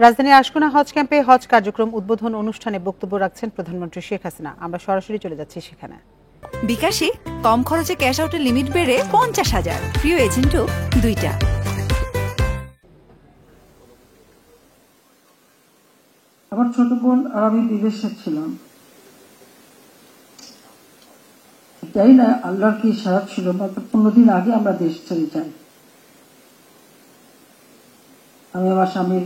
রাজধানীর আশকোনা হজ ক্যাম্পে হজ কার্যক্রম উদ্বোধন অনুষ্ঠানে বক্তব্য রাখছেন প্রধানমন্ত্রী শেখ হাসিনা। আমরা সরাসরি চলে যাচ্ছি সেখানে। বিকাশে কম খরচে ক্যাশ আউটের লিমিট বেড়ে 50,000, প্রিয় এজেন্টও 2টা। আমার ছোট বোন আর আমি বিদেশে ছিলাম, তাই না আল্লাহর কি ইশারা ছিল, মাত্র 15 দিন আগে আমরা দেশ ছেড়ে যাই। আমি আমার স্বামীর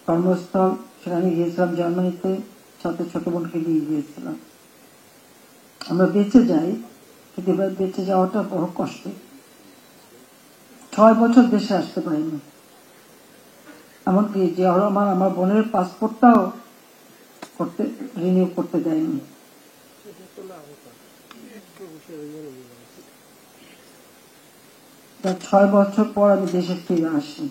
কর্মস্থল সেখানে গিয়েছিলাম, জার্মানিতে, সাথে ছোট বোনকে নিয়ে গিয়েছিলাম। আমরা বেঁচে যাই, কিন্তু এবার বেঁচে যাওয়াটা বড় কষ্ট। 6 বছর দেশে আসতে পারিনি, এমনকি জিয়াউর রহমান আমার বোনের পাসপোর্টটাও রিনিউ করতে দেয়নি। তার 6 বছর পর আমি দেশে ফিরে আসি।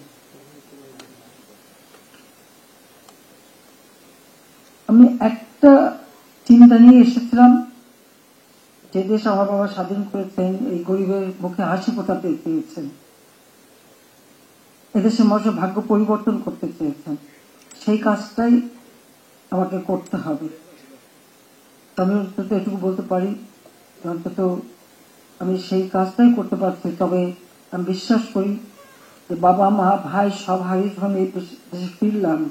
আমি একটা চিন্তা নিয়ে এসেছিলাম, যে দেশ আমার বাবা স্বাধীন করেছেন, এই গরিবের মুখে হাসি ফোটাতে চেয়েছেন, এদেশের মানুষের ভাগ্য পরিবর্তন করতে চেয়েছেন, সেই কাজটাই আমাকে করতে হবে। আমি অন্তত এটুকু বলতে পারি, অন্তত আমি সেই কাজটাই করতে পারছি। তবে আমি বিশ্বাস করি যে বাবা মা ভাই সব হারিয়ে যখন এই দেশে ফিরলাম,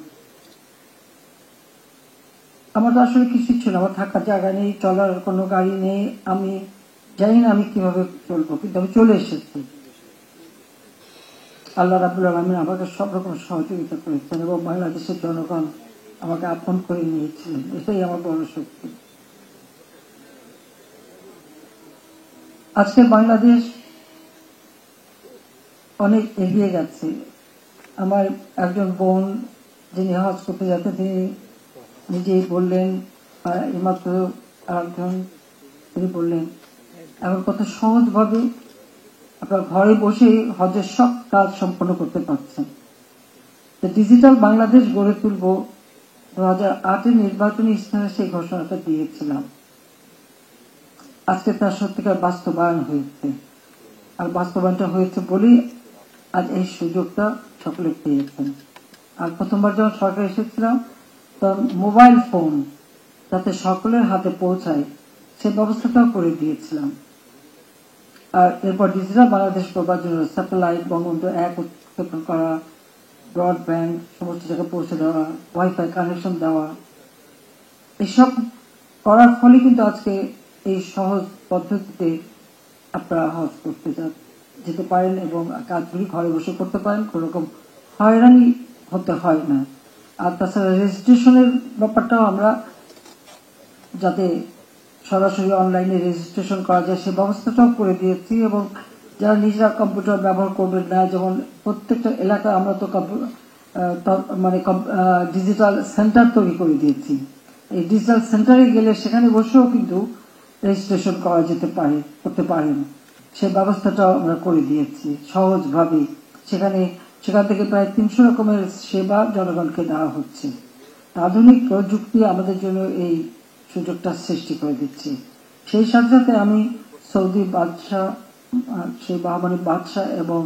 আমার তো আসলে কিছু ছিল, আমার থাকার জায়গা নেই, চলার কোনো গাড়ি নেই, আমি জানি না আমি কিভাবে চলবো, কিন্তু আমি চলে এসেছি। আল্লাহ রাব্বুল আলামিন আমাকে সব রকম সহযোগিতা করেছেন এবং বাংলাদেশের জনগণ আমাকে আপন করে নিয়েছিলেন, এটাই আমার বড় শক্তি। আজকে বাংলাদেশ অনেক এগিয়ে গেছে। আমার একজন বোন যিনি হজ করতে যাতে তিনি নিজেই বললেন, এইমাত্র আরেকজন তিনি বললেন, এখন কত সহজভাবে আপনার ঘরে বসে হজের সব কাজ সম্পন্ন করতে পারছেন। ডিজিটাল বাংলাদেশ গড়ে তুলব 2008 নির্বাচনী ইস্তেহারে সেই ঘোষণাটা দিয়েছিলাম। আজকে তার সত্যিকার বাস্তবায়ন হয়েছে, আর বাস্তবায়নটা হয়েছে বলেই আজ এই সুযোগটা সকলে পেয়েছেন। আর প্রথমবার যখন সরকার এসেছিলাম, তখন মোবাইল ফোন যাতে সকলের হাতে পৌঁছায় সে ব্যবস্থাটাও করে দিয়েছিলাম। আর এরপর ডিজিটাল বাংলাদেশ করবার জন্য স্যাটেলাইট, বঙ্গবন্ধু 1 উৎক্ষেপণ করা, ব্রডব্যান্ড সমস্ত জায়গায় পৌঁছে দেওয়া, ওয়াইফাই কানেকশন দেওয়া, এসব করার ফলে কিন্তু আজকে এই সহজ পদ্ধতিতে আপনারা হজ করতে যেতে পারেন এবং কাজগুলি ঘরে বসে করতে পারেন, কোন রকম হয়রানি হতে হয় না। আর তাছাড়া রেজিস্ট্রেশনের ব্যাপারটাও আমরা যাতে সরাসরি অনলাইনে রেজিস্ট্রেশন করা যায় সে ব্যবস্থাটাও করে দিয়েছি। এবং যারা নিজেরা কম্পিউটার ব্যবহার করবেন না, যেমন প্রত্যেকটা এলাকায় আমরা তো ডিজিটাল সেন্টার তৈরি করে দিয়েছি। এই ডিজিটাল সেন্টারে গেলে সেখানে বসেও কিন্তু রেজিস্ট্রেশন করা যেতে পারে, করতে পারেন, সে ব্যবস্থাটাও আমরা করে দিয়েছি সহজভাবে। সেখান থেকে প্রায় 300 রকমের সেবা জনগণকে দেওয়া হচ্ছে। আধুনিক প্রযুক্তি আমাদের জন্য এই সুযোগটা সৃষ্টি করে দিচ্ছে। সেই সাথে সাথে আমি সৌদি বাদশাহ, সেই বাহমানি বাদশাহ এবং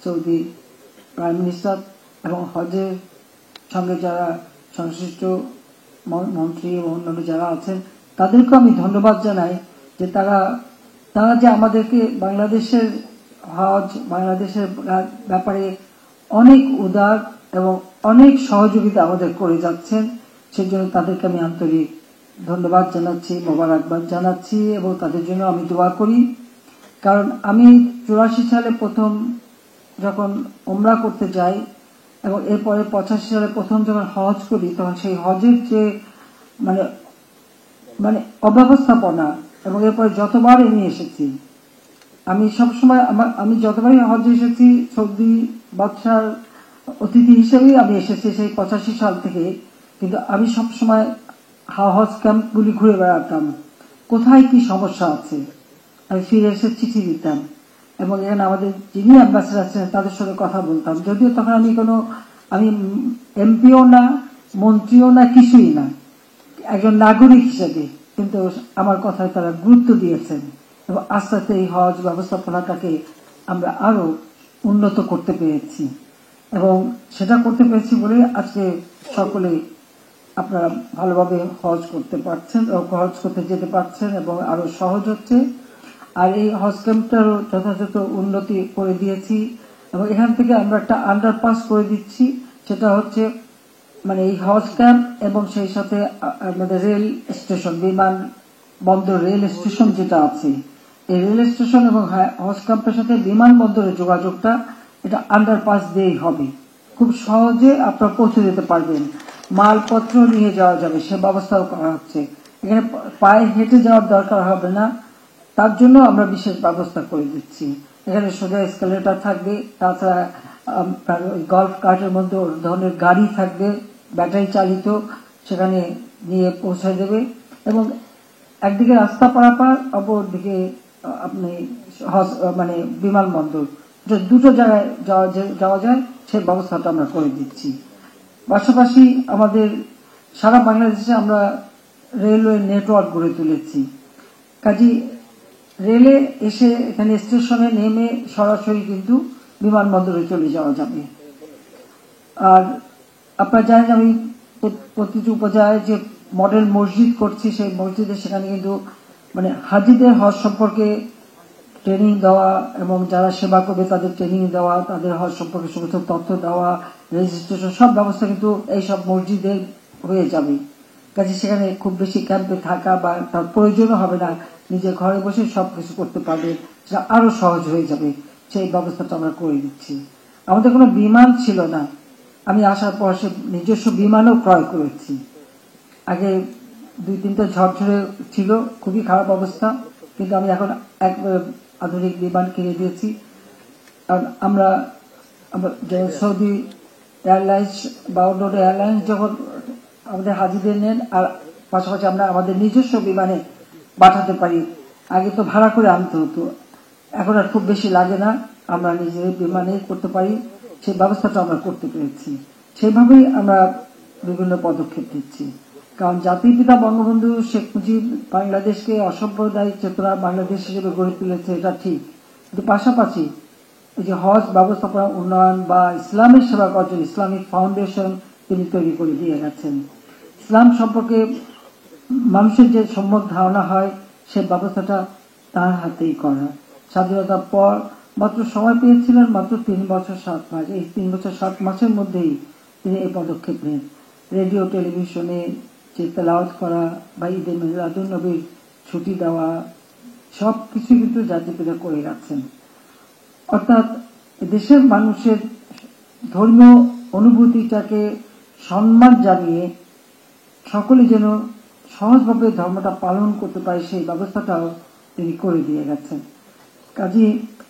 সৌদি প্রাইম মিনিস্টার এবং হজের সঙ্গে যারা সংশ্লিষ্ট মন্ত্রী এবং অন্যান্য যারা আছেন তাদেরকেও আমি ধন্যবাদ জানাই যে তারা যে আমাদেরকে বাংলাদেশের হজ, বাংলাদেশের ব্যাপারে অনেক উদার এবং অনেক সহযোগিতা আমাদের করে যাচ্ছেন। সেজন্য তাদেরকে আমি আন্তরিক ধন্যবাদ জানাচ্ছি, মোবারকবাদ জানাচ্ছি এবং তাদের জন্য আমি দোয়া করি। কারণ আমি 84 সালে প্রথম যখন উমরা করতে যাই এবং এরপরে 85 সালে প্রথম যখন হজ করি, তখন সেই হজের যে মানে অব্যবস্থাপনা, এবং এরপরে যতবার নিয়ে এসেছি আমি সবসময় আমি যতবারই হজে এসেছি সৌদি বাদশার অতিথি হিসেবেই আমি এসেছি সেই 85 সাল থেকে। কিন্তু আমি সবসময় হজ ক্যাম্পগুলি ঘুরে বেড়াতাম, কোথায় কি সমস্যা আছে আমি ফিরে এসে চিঠি দিতাম এবং এখানে আমাদের যিনি অ্যাম্বাসেডার আছেন তাদের সঙ্গে কথা বলতাম। যদিও তখন আমি এমপিও না, মন্ত্রীও না, কিছুই না, একজন নাগরিক হিসেবে, কিন্তু আমার কথায় তারা গুরুত্ব দিয়েছেন এবং আস্তে আস্তে এই হজ ব্যবস্থাপনাটাকে আমরা আরো উন্নত করতে পেরেছি। এবং সেটা করতে পেরেছি বলে আজকে সকলে আপনারা ভালোভাবে হজ করতে পারছেন, হজ করতে যেতে পারছেন এবং আরো সহজ হচ্ছে। আর এই হজ ক্যাম্পটারও যথাযথ উন্নতি করে দিয়েছি এবং এখান থেকে আমরা একটা আন্ডারপাস করে দিচ্ছি, সেটা হচ্ছে মানে এই হজ ক্যাম্প এবং সেই সাথে আমাদের রেল স্টেশন, বিমান বন্দর রেল স্টেশন যেটা আছে, এই রেল স্টেশন এবং হজ ক্যাম্পের সাথে বিমানবন্দরের যোগাযোগটা এটা আন্ডারপাস দিয়েই হবে। খুব সহজে আপনারা পৌঁছে যেতে পারবেন, মালপত্র নিয়ে যাওয়া যাবে সে ব্যবস্থাও করা হচ্ছে। এখানে পায়ে হেঁটে যাওয়ার দরকার হবে না, তার জন্য আমরা বিশেষ ব্যবস্থা করে দিচ্ছি। এখানে সোজা এসকেলেটর থাকবে, তাছাড়া গল্ফ কার্টের মধ্যে ধরনের গাড়ি থাকবে ব্যাটারি চালিত, সেখানে নিয়ে পৌঁছে দেবে এবং একদিকে রাস্তা পারাপার, অপরদিকে আপনি মানে বিমানবন্দর, দুটো জায়গায় যাওয়া যায় সেই ব্যবস্থাটা আমরা করে দিচ্ছি। পাশাপাশি আমাদের সারা বাংলাদেশে আমরা রেলওয়ে নেটওয়ার্ক গড়ে তুলেছি, কাজী রেলে এসে এখানে স্টেশনে নেমে সরাসরি কিন্তু বিমানবন্দরে চলে যাওয়া যাবে। আর আপনারা জানেন আমি প্রতিটি উপজেলায় যে মডেল মসজিদ করছি, সেই মসজিদে সেখানে কিন্তু মানে হাজিদের হজ সম্পর্কে ট্রেনিং দেওয়া এবং যারা সেবা করবে তাদের ট্রেনিং দেওয়া, তাদের হজ সম্পর্কে সমস্ত তথ্য দেওয়া, রেজিস্ট্রেশন সব ব্যবস্থা কিন্তু এইসব মসজিদে হয়ে যাবে। কাজে সেখানে খুব বেশি ক্যাম্পে থাকা বা তার প্রয়োজনও হবে না, নিজের ঘরে বসে সবকিছু করতে পারবে, সেটা আরো সহজ হয়ে যাবে। সেই ব্যবস্থাটা আমরা করে দিচ্ছি। আমাদের কোনো বিমান ছিল না, আমি আসার পর সে নিজস্ব বিমানও ক্রয় করেছি। আগে 2-3টা ঝড়ঝড়ে ছিল, খুবই খারাপ অবস্থা, কিন্তু আমি এখন এক আধুনিক বিমান কিনে দিয়েছি। কারণ আমরা সৌদি এয়ারলাইন্স বা অন্য এয়ারলাইন্স যখন আমাদের হাজিদের নেন, আর পাশাপাশি আমরা আমাদের নিজস্ব বিমানে পাঠাতে পারি। আগে তো ভাড়া করে আনতে হতো, এখন আর খুব বেশি লাগে না, আমরা নিজের বিমানে করতে পারি। সেই ব্যবস্থাটা আমরা করতে পেরেছি, সেভাবেই আমরা বিভিন্ন পদক্ষেপ নিচ্ছি। কারণ জাতির পিতা বঙ্গবন্ধু শেখ মুজিব বাংলাদেশকে অসাম্প্রদায়িক চেতনা বাংলাদেশ হিসেবে গড়ে তুলেছে, এটা ঠিক, কিন্তু পাশাপাশি এই যে হজ ব্যবস্থাপনা উন্নয়ন বা ইসলামের সেবা করার জন্য ইসলামিক ফাউন্ডেশন তিনি তৈরি করে দিয়ে গেছেন। ইসলাম সম্পর্কে মানুষের যে সম্যক ধারণা হয় সে ব্যবস্থাটা তার হাতেই করা। স্বাধীনতার পর মাত্র সময় পেয়েছিলেন মাত্র 3 বছর 7 মাস, এই 3 বছর 7 মাসের মধ্যেই তিনি এই পদক্ষেপ নেন। রেডিও টেলিভিশনে যে তেলাওয়াত করা বা ঈদে মিলাদুন নবীর ছুটি দেওয়া, সবকিছু কিন্তু জাতির পিতা করে রাখছেন। অর্থাৎ দেশের মানুষের ধর্মীয় অনুভূতিটাকে সম্মান জানিয়ে সকলে যেন সহজভাবে ধর্মটা পালন করতে পারে সেই ব্যবস্থাটাও তিনি করে দিয়ে গেছেন। কাজে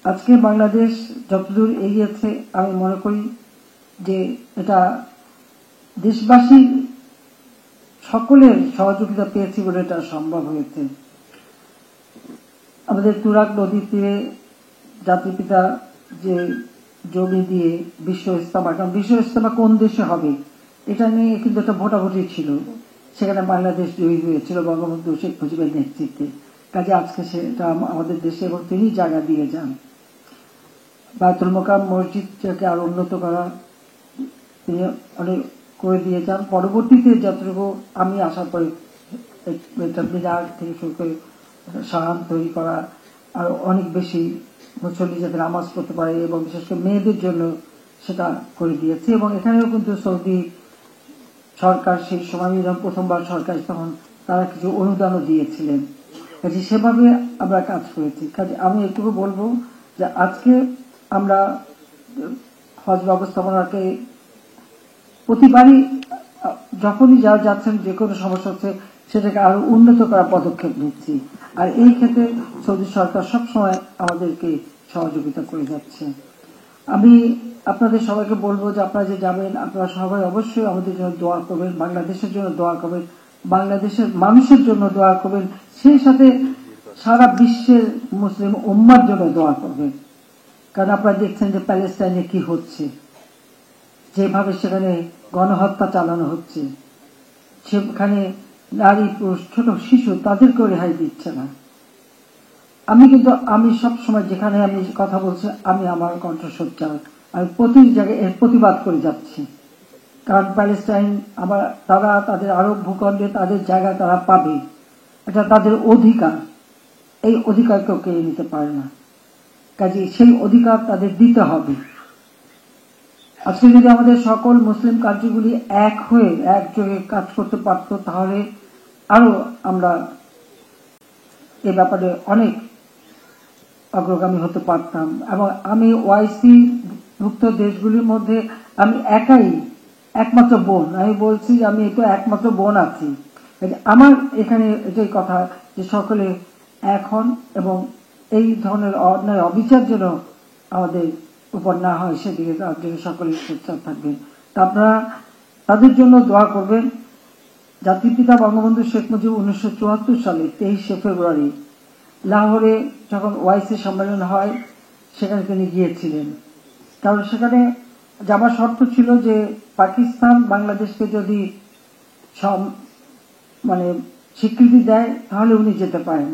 আজকে বাংলাদেশ যতদূর এগিয়েছে আমি মনে করি যে এটা দেশবাসীর সকলের সহযোগিতা পেয়েছি বলে এটা সম্ভব হয়েছে। আমাদের তুরাগ নদীর তীরে জাতির পিতা যে জমি দিয়ে বিশ্ব ইজতেমা, কারণ বিশ্ব ইজতেমা কোন দেশে হবে এটা নিয়ে কিন্তু একটা ভোটাভুটি ছিল, সেখানে বাংলাদেশ জয়ী হয়েছিল বঙ্গবন্ধু শেখ মুজিবের নেতৃত্বে। কাজে আজকে সেটা আমাদের দেশে এবং তিনি জায়গা দিয়ে যান। বায়তুল মোকাম মসজিদটাকে আরো উন্নত করা তিনি অনেক করে দিয়ে যান। পরবর্তীতে যতটুকু আমি আসার পরে মিনার থেকে শুরু করে সাহান তৈরি করা, আর অনেক বেশি মুসল্লি যাতে নামাজ পড়তে পারে এবং বিশেষ করে মেয়েদের জন্য সেটা করে দিয়েছে। এবং এখানেও কিন্তু সৌদি সরকার সেই সময় যখন প্রথমবার সরকার তখন তারা কিছু অনুদানও দিয়েছিলেন। কাজে সেভাবে আমরা কাজ করেছি। কাজে আমি এটুকু বলবো যে আজকে আমরা হজ ব্যবস্থাপনাকে প্রতিবারই যখনই যারা যাচ্ছেন যে কোনো সমস্যা হচ্ছে সেটাকে আরো উন্নত করার পদক্ষেপ নিচ্ছি। আর এই ক্ষেত্রে সৌদি সরকার সবসময় আমাদেরকে সহযোগিতা করে যাচ্ছে। আমি আপনাদের সবাইকে বলবো যে আপনারা যে যাবেন আপনারা সবাই অবশ্যই আমাদের জন্য দোয়া করবেন, বাংলাদেশের জন্য দোয়া করবেন, বাংলাদেশের মানুষের জন্য দোয়া করবেন, সেই সাথে সারা বিশ্বের মুসলিম উম্মার জন্য দোয়া করবেন। কারণ আপনারা দেখছেন যে প্যালেস্টাইনে কি হচ্ছে, যেভাবে সেখানে গণহত্যা চালানো হচ্ছে, সেখানে নারী পুরুষ ছোট শিশু তাদেরকেও রেহাই দিচ্ছে না। আমি সব সময় যেখানে আমি কথা বলছি আমি আমার কণ্ঠস্বর চাই, আমি প্রতি জায়গায় এর প্রতিবাদ করে যাচ্ছি। কারণ প্যালেস্টাইন আবার তারা তাদের আরব ভূখণ্ডে তাদের জায়গা তারা পাবে, এটা তাদের অধিকার। এই অধিকার কেউ কেড়ে নিতে পারে না, কাজে সেই অধিকার তাদের দিতে হবে। আজকে যদি আমাদের সকল মুসলিম কান্ট্রিগুলি এক হয়ে একযোগে কাজ করতে পারত, তাহলে আরো আমরা এ ব্যাপারে অনেক অগ্রগামী হতে পারতাম। এবং আমি ওআইসি ভুক্ত দেশগুলির মধ্যে আমি একাই একমাত্র বোন। আমি বলছি যে আমি তো একমাত্র বোন আছি। আমার এখানে এটাই কথা যে সকলে এক হন এবং এই ধরনের অন্যায় অবিচার যেন আমাদের উপর না হয়, সেদিকে তার জন্য সকলে সোচ্চার থাকবেন। তা আপনারা তাদের জন্য দোয়া করবেন। জাতির পিতা বঙ্গবন্ধু শেখ মুজিব 1974 সালে 23শে ফেব্রুয়ারি লাহোরে যখন ওআইসি সম্মেলন হয়, সেখানে তিনি গিয়েছিলেন। কারণ সেখানে যাবার শর্ত ছিল যে পাকিস্তান বাংলাদেশকে যদি মানে স্বীকৃতি দেয় তাহলে উনি যেতে পারেন।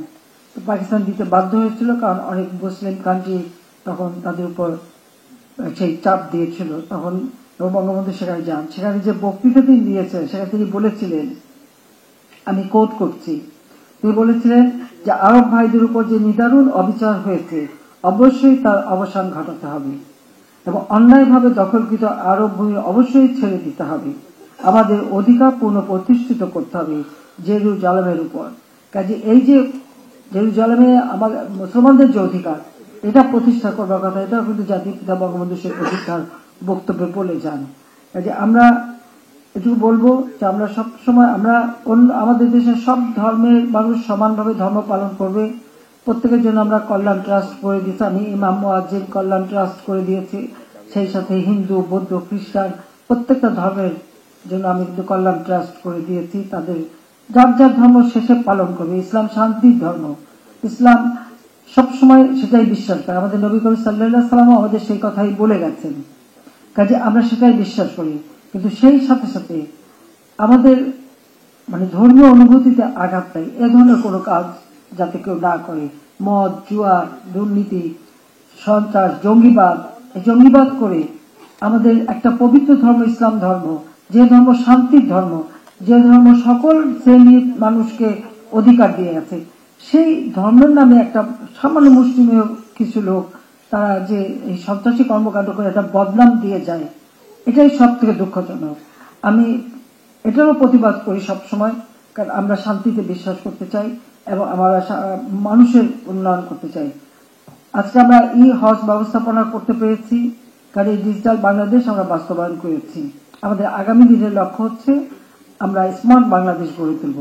তো পাকিস্তান দিতে বাধ্য হয়েছিল, কারণ অনেক মুসলিম কান্ট্রি তখন তাদের উপর সেই চাপ দিয়েছিল। তখন বঙ্গবন্ধু সেখানে যান। সেখানে যে বক্তৃতা তিনি দিয়েছেন সেখানে তিনি বলেছিলেন, আমি কোট করছি, তিনি বলেছিলেন যে আরব ভাইদের উপর যে নিদারুণ অবিচার হয়েছে অবশ্যই তার অবসান ঘটাতে হবে এবং অন্যায়ভাবে দখলকৃত আরব ভূমি অবশ্যই ছেড়ে দিতে হবে। আমাদের অধিকার পুনঃপ্রতিষ্ঠিত করতে হবে জেরুজালেমের উপর। কাজে এই যে জেরুজালেমে আমাদের মুসলমানদের যে অধিকার, এটা প্রতিষ্ঠা করবার কথা, এটা কিন্তু জাতির পিতা বঙ্গবন্ধু শেখ মুজিব তার বক্তব্যে বলে যান। কাজে আমরা এটুকু বলবো যে আমরা সবসময় আমরা আমাদের দেশের সব ধর্মের মানুষ সমানভাবে ধর্ম পালন করবে। প্রত্যেকের জন্য আমরা কল্যাণ ট্রাস্ট করে দিয়েছি। আমি ইমাম মুয়াজ্জিন কল্যাণ ট্রাস্ট করে দিয়েছি। সেই সাথে হিন্দু, বৌদ্ধ, খ্রিস্টান প্রত্যেকটা ধর্মের জন্য আমি কিন্তু কল্যাণ ট্রাস্ট করে দিয়েছি। তাদের যার যার ধর্ম শেষে পালন করবে। ইসলাম শান্তির ধর্ম, ইসলাম সবসময় সেটাই বিশ্বাস করে। আমাদের নবী করিম সাল্লাল্লাহু আলাইহি ওয়াসাল্লাম আমাদের সেই কথাই বলে গেছেন। কাজে আমরা সেটাই বিশ্বাস করি, কিন্তু সেই সাথে সাথে আমাদের মানে ধর্মীয় অনুভূতিতে আঘাত দেয় এ ধরনের কোনো কাজ যাতে কেউ না করে। মদ, জুয়া, দুর্নীতি, সন্ত্রাস, জঙ্গিবাদ করে আমাদের একটা পবিত্র ধর্ম ইসলাম ধর্ম, যে ধর্ম শান্তির ধর্ম, যে ধর্ম সকল শ্রেণীর মানুষকে অধিকার দিয়ে গেছে, সেই ধর্মের নামে একটা সামান্য মুসলিমীয় কিছু লোক তারা যে এই সন্ত্রাসী কর্মকাণ্ড করে একটা বদনাম দিয়ে যায়, এটাই সব থেকে দুঃখজনক। আমি এটারও প্রতিবাদ করি সবসময়, কারণ আমরা শান্তিতে বিশ্বাস করতে চাই এবং আমরা মানুষের উন্নয়ন করতে চাই। আজকে আমরা হজ ব্যবস্থাপনা করতে পেরেছি, কারণ এই ডিজিটাল বাংলাদেশ আমরা বাস্তবায়ন করেছি। আমাদের আগামী দিনের লক্ষ্য হচ্ছে আমরা স্মার্ট বাংলাদেশ গড়ে তুলব।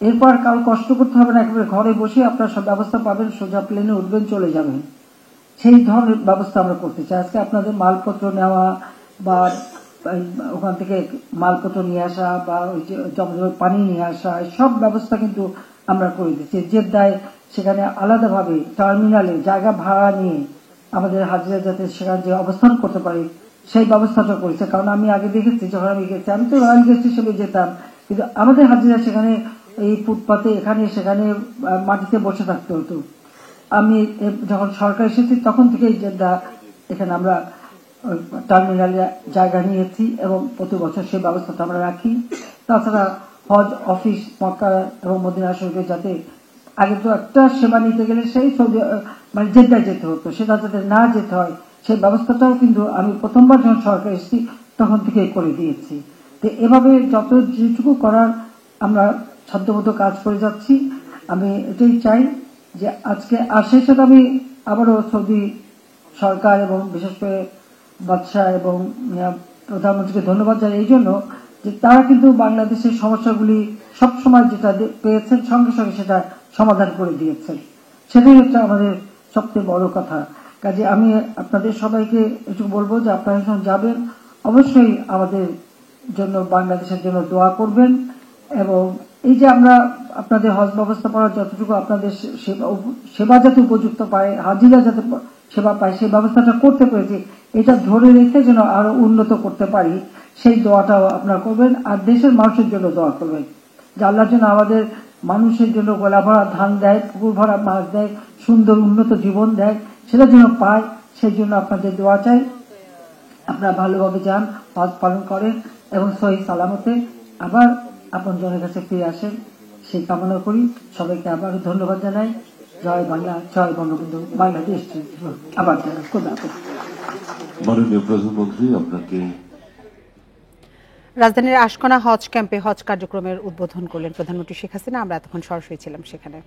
এরপর কারো কষ্ট করতে হবে না, একেবারে ঘরে বসে আপনার সব ব্যবস্থা পাবেন, সোজা প্লেনে উঠবেন, চলে যাবেন, সেই ধরনের ব্যবস্থা আমরা করতে চাই। আজকে আপনাদের মালপত্র নেওয়া বা ওখান থেকে মালপত্র নিয়ে আসা বা ওই যে জমজমের পানি নিয়ে আসা, সব ব্যবস্থা কিন্তু আমরা করে দিচ্ছি। জেদ্দায় সেখানে আলাদাভাবে টার্মিনালে জায়গা ভাড়া নিয়ে আমাদের হাজিরা যাতে সেখানে যে অবস্থান করতে পারে সেই ব্যবস্থাটা করেছে। কারণ আমি আগে দেখেছি, যখন আমি গেছি, আমি তো রয়্যাল গেস্ট হিসেবে যেতাম, কিন্তু আমাদের হাজিরা সেখানে এই ফুটপাতে এখানে সেখানে মাটিতে বসে থাকতে হতো। আমি যখন সরকার এসেছি তখন থেকেই জেদ্দা এখানে আমরা টার্মিনালে জায়গা নিয়েছি এবং প্রতি বছর সেই ব্যবস্থাটা আমরা রাখি। তাছাড়া হজ অফিস মক্কা এবং মদিনা শরীফে যাতে আগে তো একটা সেবা নিতে গেলে সেই মানে জেদ্দায় যেতে হতো, সেটা যাতে না যেতে হয় সেই ব্যবস্থাটাও কিন্তু আমি প্রথমবার যখন সরকার এসেছি তখন থেকেই করে দিয়েছি। তো এভাবে যত যেটুকু করার আমরা সাধ্যমতো কাজ করে যাচ্ছি। আমি এটাই চাই যে আজকে আর সেই সাথে আমি আবারও সৌদি সরকার এবং বিশেষ করে বাদশাহ এবং প্রধানমন্ত্রীকে ধন্যবাদ জানাই এই জন্য যে তারা কিন্তু বাংলাদেশের সমস্যাগুলি সবসময় যেটা পেয়েছেন সঙ্গে সঙ্গে সেটা সমাধান করে দিয়েছেন। সেটাই হচ্ছে আমাদের সবচেয়ে বড় কথা। কাজে আমি আপনাদের সবাইকে একটু বলবো যে আপনারা যখন যাবেন অবশ্যই আমাদের জন্য, বাংলাদেশের জন্য দোয়া করবেন। এবং এই যে আমরা আপনাদের হজ ব্যবস্থাপনা যতটুকু আপনাদের সেবা যাতে উপযুক্ত পায়, হাজিরা যাতে সেবা পায়, সেই ব্যবস্থাটা করতে পেরেছি, এটা ধরে রেখে যেন আরো উন্নত করতে পারি সেই দোয়াটাও আপনারা করবেন। আর দেশের মানুষের জন্য দোয়া করবেন যে আল্লাহর জন্য আমাদের মানুষের জন্য গলা ভরা ধান দেয়, পুকুর ভরা মাছ দেয়, সুন্দর উন্নত জীবন দেয়, সেটা যেন পায়, সেই জন্য আপনাদের দোয়া চাই। আপনারা ভালোভাবে যান, হজ পালন করেন। এবং সহি সালামতে আবার আপন জনের কাছে ফিরে আসেন সেই কামনা করি। সবাইকে আবার ধন্যবাদ জানাই। জয় বাংলা, জয় বঙ্গবন্ধু, বাংলাদেশ আবার খোদা হাফেজ। মাননীয় প্রধানমন্ত্রী, আপনাকে। রাজধানীর আশকোনা হজ ক্যাম্পে হজ কার্যক্রমের উদ্বোধন করলেন প্রধানমন্ত্রী শেখ হাসিনা। আমরা এতক্ষণ সরাসরি ছিলাম সেখানে।